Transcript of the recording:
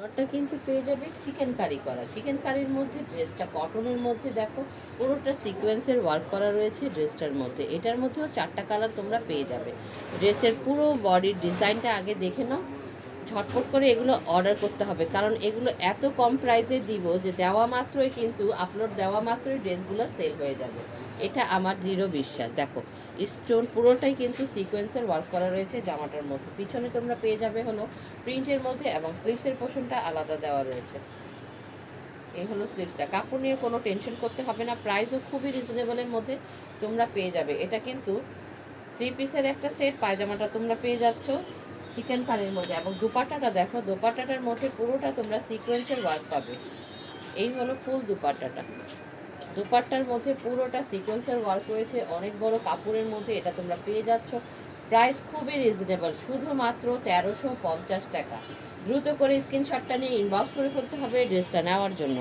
সালোয়ারটা কিন্তু পেয়ে যাবে চিকেন কারি করা। চিকেন কারির মধ্যে ড্রেসটা কটনের মধ্যে দেখো পুরোটা সিকোয়েন্সের ওয়ার্ক করা রয়েছে ড্রেসটার মধ্যে। এটার মধ্যেও 4টা কালার তোমরা পেয়ে যাবে। ড্রেসের পুরো বডির ডিজাইনটা আগে দেখে নাও। ঝটপট করে এগুলো অর্ডার করতে হবে, কারণ এগুলো এত কম প্রাইসে দিব যে দেওয়া মাত্রই কিন্তু আপলোড দেওয়া মাত্রই ড্রেসগুলো সেল হয়ে যাবে। এটা আমার দৃঢ় বিশ্বাস। দেখো স্টোন পুরোটাই কিন্তু সিকোয়েন্সের ওয়ার্ক করা রয়েছে জামাটার মধ্যে। পিছনে তোমরা পেয়ে যাবে হলো প্রিন্টের মধ্যে এবং স্লিভসের পোর্শনটা আলাদা দেওয়া রয়েছে। এই হলো স্লিভসটা। কাপড় নিয়ে কোনো টেনশন করতে হবে না, প্রাইসও খুবই রিজনেবলের মধ্যে তোমরা পেয়ে যাবে। এটা কিন্তু 3 পিসের একটা সেট। পায়জামাটা তোমরা পেয়ে যাচ্ছ চিকেন কারির মধ্যে এবং দুপাট্টাটা দেখো, দুপাট্টাটার মধ্যে পুরোটা তোমরা সিকোয়েন্সের ওয়ার্ক পাবে। এই হলো ফুল দুপাট্টাটা। দুপাট্টার মধ্যে পুরোটা সিকোয়েন্সের ওয়ার্ক রয়েছে, অনেক বড় কাপড়ের মধ্যে এটা তোমরা পেয়ে যাচ্ছ। প্রাইস খুবই রিজনেবল, শুধুমাত্র 1350 টাকা। দ্রুত করে স্ক্রিনশটটা নিয়ে ইনবক্স করে ফেলতে হবে ড্রেসটা নেওয়ার জন্য।